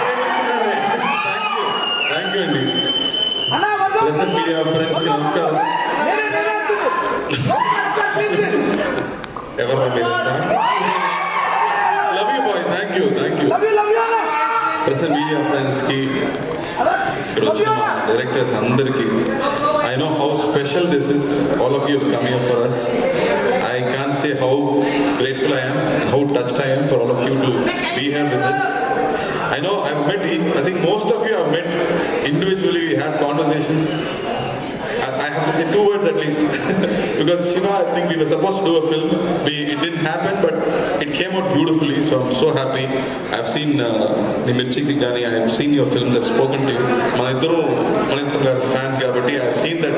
ప్రేమిస్తున్నారే. Thank you అండి. Present media ఫ్రెండ్స్కి నమస్కారం. ఎవరు love you bye. Thank you present media ఫ్రెండ్స్కి, ఇక్కడ వచ్చిన డైరెక్టర్స్ అందరికీ. I know how special this is. All of you have come here for us. I can't say how grateful I am and how touched I am for all of you to be here with us. I know I've met, I think most of you have met individually. We had conversations. I have to say 2 words at least because Shiva, I think we were supposed to do a film. It didn't happen, but it came out beautifully, so I'm so happy. I've seen the Mirchi Sigani, I have seen your films, I've spoken to you. Manidru garu fans kabatti I have seen that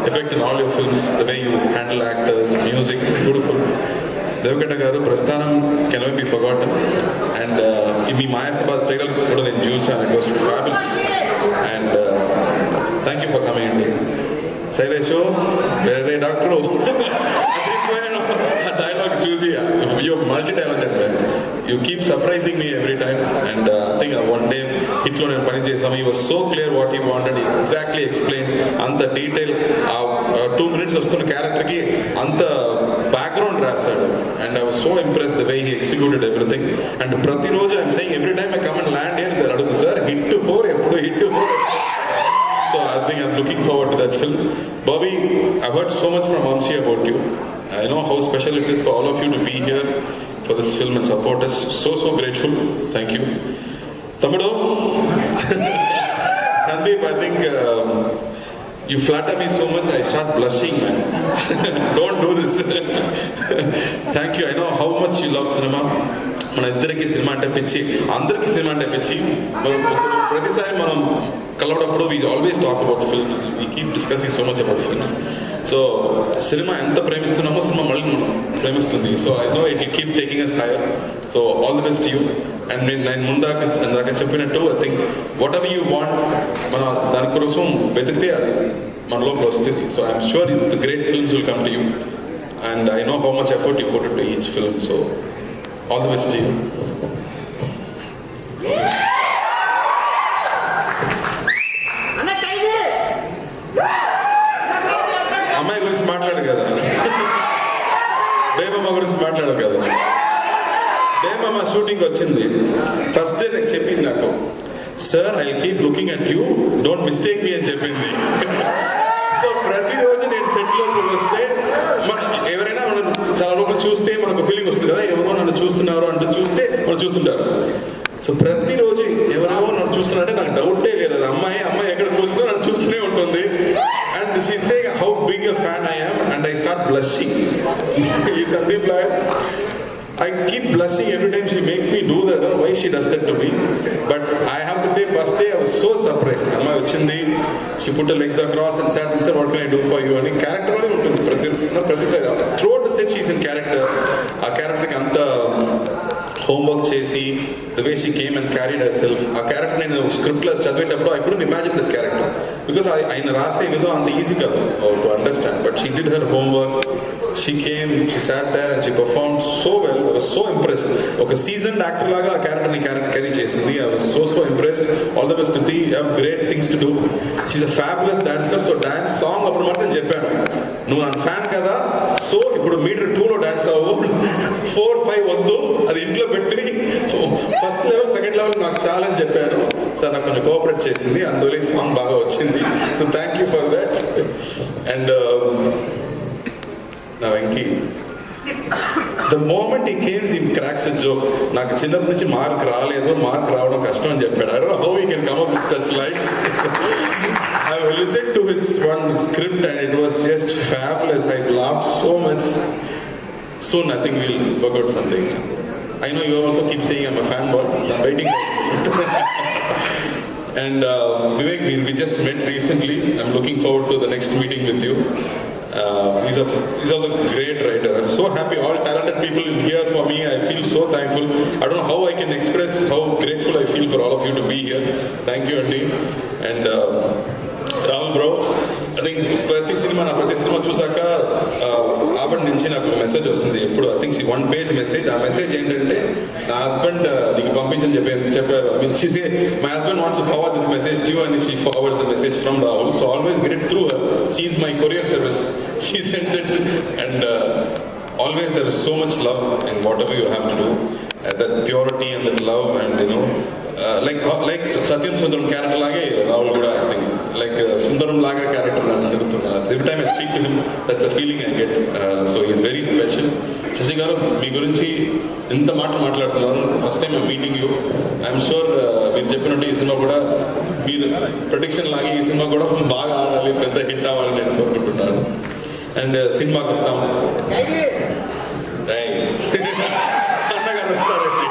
effect in all your films, the way you handle actors, music, it's beautiful. Devakata garu Prasthanam cannot be forgotten, and in my Maya Sabha trailer kuda nenu chusaanu, it was fabulous, and thank you for coming in. Sailesh, వేరే doctor అదిరిపోయాను ఆ dialogue చూసి. You multi talented man. You keep surprising me every time, and I think one day హిట్లో నేను పని చేసాము. He was so clear what he wanted, exactly explain. అంత detail ఆ 2 minutes వస్తున్న క్యారెక్టర్కి అంత బ్యాక్గ్రౌండ్ రాశాడు, and I was so impress the way he executed everything. And ప్రతిరోజు I'm saying every time I come and land here అడుగుతుంది sir hit 4 ఎప్పుడు hit 4. So I think I'm looking forward to that film. Bobby, I've heard so much from Vamshi about you. I know how special it is for all of you to be here for this film and support us. So grateful. Thank you. Tamidu, Sandeep, I think you flatter me so much, I start blushing, man. Don't do this. Thank you. I know how much you love cinema. మన ఇద్దరికి cinema అంటే పిచ్చి, అందరికి cinema అంటే పిచ్చి. ప్రతిసారి మనం కలవడప్పుడు we always talk about films, we keep discussing so much about films. So cinema ఎంత ప్రేమిస్తున్నామో సినిమా మళ్ళీ మనం ప్రేమిస్తుంది. So I know it will keep taking us higher. So all the best you. And నేను ఇందాక చెప్పినట్టు I think whatever you want, మన దానికోసం వెతికితే అది మన లోపల వస్తుంది. So I'm sure the great films will come to you, and I know how much effort you put in to each film. So all the best you. అమ్మాయి గురించి మాట్లాడు కదా, బేబమ్మ గురించి మాట్లాడు కదా. బేబమ్మ షూటింగ్ వచ్చింది, ఫస్ట్ డే నాకు చెప్పింది, నాకు sir I keep looking at you, don't mistake me అని చెప్పింది. సో ప్రతిరోజు నేను సెట్లోకి వస్తే ఎవరైనా మనం చాలా లోపల చూస్తే మనకు ఫీలింగ్ వస్తుంది కదా, ఎవరో నన్ను చూస్తున్నారు అంటూ చూస్తే మనం చూస్తుంటారు. సో ప్రతిరోజు ఎవరెవరో నన్ను చూస్తున్నారంటే నాకు డౌటే లేదు, అది అమ్మాయి ఎక్కడ కూర్చుందో నన్ను చూస్తూనే ఉంటుంది. And she's saying how big a fan I am, and I start blushing. Sandeep, I keep blushing every time she makes me do that. I don't know why she does that to me, but I have to say first day I was so surprised. Amma vachindi, she put her legs across and said, what can I do for you? And character only untundi prati side throughout the set she's in character. Aa character ki anta homework chesi, the way she came and carried herself, ఆ character నేను స్క్రిప్ట్లో చదివేటప్పుడు I couldn't imagine that character because ఆయన రాసే విధం అంత easy కాదు to understand, but she did her homework. She came, she sat there and she performed so well. I was so impressed. ఒక seasoned actor లాగా ఆ క్యారెక్టర్ని క్యారీ చేసింది. I was so impressed. All the best Kriti, you have great things to do. She's a fabulous dancer. So dance song అప్పుడు మాత్రం చెప్పాను, నువ్వు నా ఫ్యాన్ కదా, సో ఇప్పుడు మీటర్ 2లో డాన్స్ అవ్వు, 4, 5 వద్దు, అది ఇంట్లో పెట్టి ఫస్ట్ లెవెల్ సెకండ్ లెవెల్ నాకు చాలా అని చెప్పాను. సార్ నాకు కొంచెం కోఆపరేట్ చేసింది, అందువల్ల ఈ సాంగ్ బాగా వచ్చింది. So thank you for that. And నా వెంకీ, ద మూమెంట్ ఈ కేమ్స్ ఈ క్రాక్స్ ఎ జోక్. నాకు చిన్నప్పటి నుంచి మార్క్ రావడం కష్టం అని చెప్పాడు. I don't know how he can come up with such lines. I listened to his one script and it was just fabulous. I laughed so much. Soon I think we'll work out something. I know you also keep saying I'm a fanboy, so I'm waiting for it. And Vivek, we just met recently. I'm looking forward to the next meeting with you. He's also a great writer. I'm so happy all talented people here for me. I feel so thankful. I don't know how I can express how grateful I feel for all of you to be here. Thank you, Andy. And Rahul bro, I think ప్రతి cinema చూసాక ఆవిడ నుంచి నాకు message వస్తుంది ఎప్పుడు. I think 1 page message. ఆ message ఏంటంటే, నా హస్బెండ్ నీకు పంపించని చెప్పారు. My husband wants to forward this message to you and she forwards the message from Rahul. So always get it through her. She is my courier service. She sends it and always there is so much love in whatever you have to do, that purity and that love, and you know, like Satyam Sundaram character lage Rahul kuda I think like Sundaram laga character nanu adugutunna. Every time I speak to him, that's the feeling I get. So he is very special. Shashi garu, మీ గురించి ఇంత మాట్లాడుతున్నారు. First time I'm meeting you. I'm sure మీరు చెప్పినట్టు ఈ cinema కూడా మీరు prediction లాగే ఈ సినిమా కూడా బాగా ఆడాలి, పెద్ద హిట్ అవ్వాలని నేను కోరుకుంటున్నాను. అండ్ సినిమాకి వస్తాం. అన్నగారు వస్తారండి.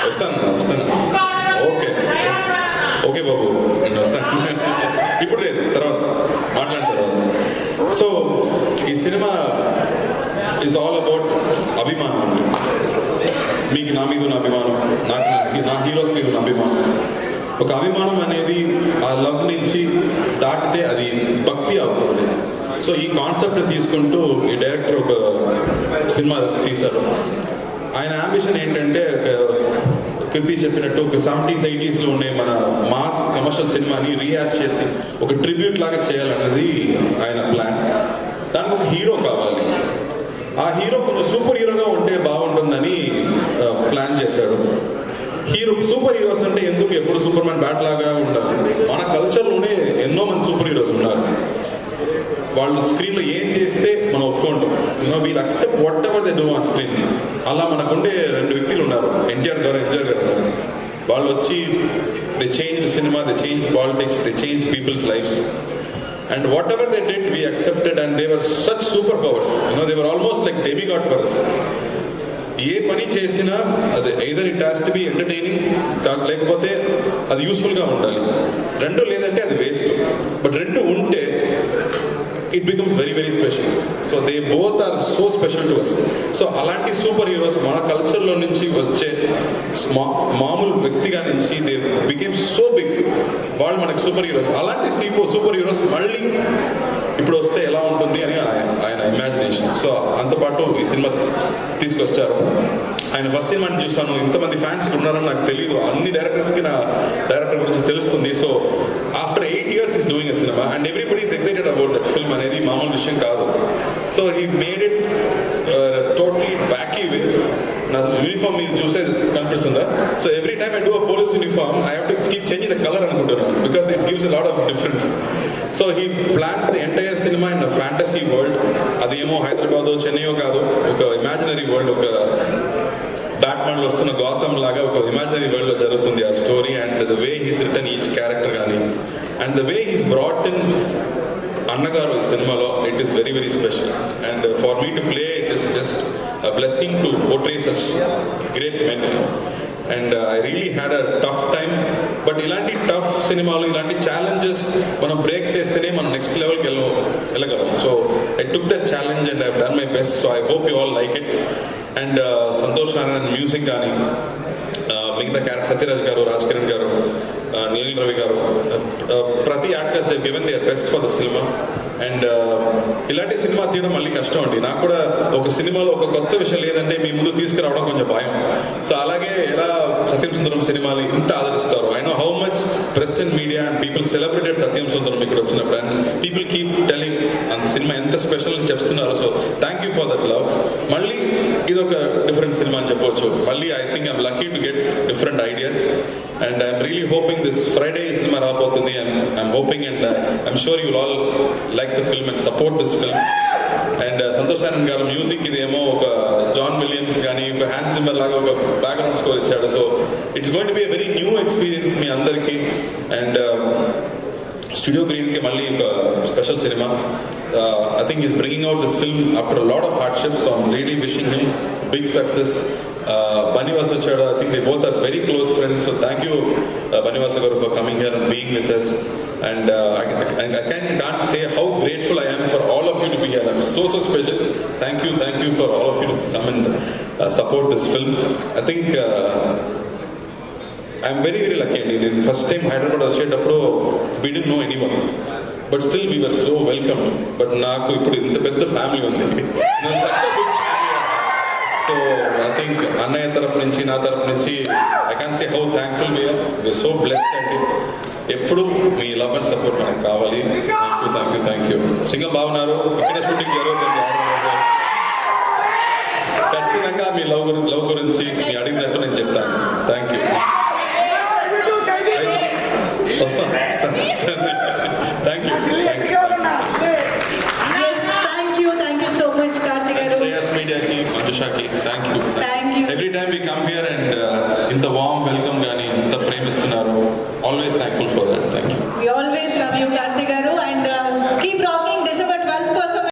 వస్తాను. ఓకే బాబు, నేను వస్తాను. ఇప్పుడు లేదు, తర్వాత మాట్లాడిన తర్వాత. సో ఈ సినిమా ఈజ్ ఆల్ అబౌట్ అభిమానం. మీకు నా మీద ఉన్న అభిమానం, నా హీరోస్ మీద ఉన్న అభిమానం. ఒక అభిమానం అనేది ఆ లవ్ నుంచి దాటితే అది భక్తి అవుతుంది. సో ఈ కాన్సెప్ట్ తీసుకుంటూ ఈ డైరెక్టర్ ఒక సినిమా తీశారు. ఆయన అంబిషన్ ఏంటంటే, కృతి చెప్పినట్టు ఒక 70s 80s ఉండే మన మాస్ కమర్షియల్ సినిమాని రీయాక్ట్ చేసి ఒక ట్రిబ్యూట్ లాగా చేయాలన్నది ఆయన ప్లాన్. దానికి ఒక హీరో కావాలి. ఆ హీరో కొంచెం సూపర్ హీరోగా ఉంటే బాగుంటుందని ప్లాన్ చేశాడు. సూపర్ హీరోస్ అంటే ఎందుకు ఎప్పుడు సూపర్ మ్యాన్ బ్యాట్ లాగా ఉండాలి? మన కల్చర్లోనే ఎన్నో మంది సూపర్ హీరోస్ ఉన్నారు. వాళ్ళు స్క్రీన్లో ఏం చేస్తే మనం ఒప్పుకుంటాం. We'll accept whatever they do on screen. అలా మనకుండే 2 వ్యక్తులు ఉన్నారు, ఎన్టీఆర్ గారు ఉన్నారు. వాళ్ళు వచ్చి they change cinema, they change politics, they change people's lives. And whatever they did, we accepted, and they were such superpowers. They were almost like demigod for us. ఏ పని చేసినా అది either it has to be entertaining, లేకపోతే అది యూస్ఫుల్గా ఉండాలి. 2 లేదంటే అది waste. But 2 ఉంటే it becomes very very special. So they both are so special to us. So అలాంటి సూపర్ హీరోస్ మన కల్చర్లో నుంచి వచ్చే మామూలు వ్యక్తిగా నుంచి they became so big. వాళ్ళు మనకి సూపర్ హీరోస్. అలాంటి సూపర్ హీరోస్ మళ్ళీ ఇప్పుడు వస్తే ఎలా ఉంటుంది అని ఆయన ఇమాజినేషన్. సో అంతపాటు ఈ సినిమా తీసుకొచ్చారు. ఆయన ఫస్ట్ సినిమాని చూసాను, ఇంతమంది ఫ్యాన్స్ ఉన్నారని నాకు తెలియదు. అన్ని డైరెక్టర్స్కి నా డైరెక్టర్ గురించి తెలుస్తుంది. So after 8 years is doing a cinema and everybody is excited about that film అనేది మామూలు విషయం కాదు. So he made it totally wacky way. నా యూనిఫామ్ మీరు చూసే కనిపిస్తుందా? So every time I do a police uniform I have to keep changing the colour అనుకుంటున్నాను, because it gives a lot of difference. So he plans the entire cinema in a fantasy world. అదేమో హైదరాబాదో చెన్నైయో కాదు, ఒక imaginary world. ఒక బ్యాట్మాన్లో వస్తున్న గౌతమ్ లాగా ఒక imaginary world లో జరుగుతుంది ఆ story. And the way he's written each character కానీ, and the way he's brought in Annagaru ఈ సినిమాలో, it is very very special. And for me to play it is just a blessing to portray such great men. And I really had a tough time, but ilanti tough cinemalu ilanti challenges manam break chestene man next level ki velagalam. So I took that challenge and I have done my best. So I hope you all like it. And Santosh Narayan music gaani, migta character Satyaraj garu, Rajkiran garu, Nilil Ravi garu, prati actors they have given their best for the cinema. And ఇలాంటి cinema తీయడం మళ్ళీ కష్టం అండి. నాకు కూడా ఒక సినిమాలో ఒక కొత్త విషయం లేదంటే మీ ముందు తీసుకురావడం కొంచెం భయం. సో అలాగే ఎలా సత్యం సుందరం సినిమాలు ఇంత ఆదరిస్తారు. I know how much press and media and people celebrated Satyam Sundaram ఇక్కడ వచ్చినప్పుడు. అండ్ పీపుల్ కీప్ టెలింగ్ అంత సినిమా ఎంత స్పెషల్ అని చెప్తున్నారు. So thank you for that love. మళ్ళీ ఇది ఒక డిఫరెంట్ సినిమా అని చెప్పవచ్చు. మళ్ళీ I think I'm lucky to get different ideas. And I'm really hoping this Friday cinema raapothundi, and I'm hoping and I'm sure you'll all like the film and support this film. And Santosh Narayan garu music idemo oka John Williams gaani oka Hans Zimmer laga oka background score ichadu. So it's going to be a very new experience me andarki. And Studio Green ki malli oka special cinema. I think he's bringing out this film after a lot of hardships. So I'm really wishing him big success. Banivasu Vachadu, I think they both are very close friends. So thank you Banivasu garu for coming here and being with us. And I can't say how grateful I am for all of you to be here. I'm so special. Thank you for all of you to come and support this film. I think I'm very very lucky అండి. నేను first time Hyderabad వచ్చేటప్పుడు we don't know anyone, but still we were so welcome. But నాకు ఇప్పుడు ఇంత పెద్ద family ఉంది, so I think అన్నయ్య తరపు నుంచి నా తరపు నుంచి I can say how thankful we are so blessed అండి. ఎప్పుడు మీ లవ్ అండ్ సపోర్ట్ మనకు కావాలి. Thank you. సింగం బాగున్నారు, ఇక్కడే షూటింగ్ జరుగుతుంది. ఖచ్చితంగా మీ లవ్ గురించి మీ అడిగినట్టు నేను చెప్తాను. Thank you. వస్తాను. Thank you. So much Karthik గారు. శ్రేయస్ మీడియాకి, మంజుషాకి thank you. Every time we come here and ఇంత వామ్ వెల్కమ్ కానీ ఇంత ప్రేమిస్తున్నారు. Always thankful.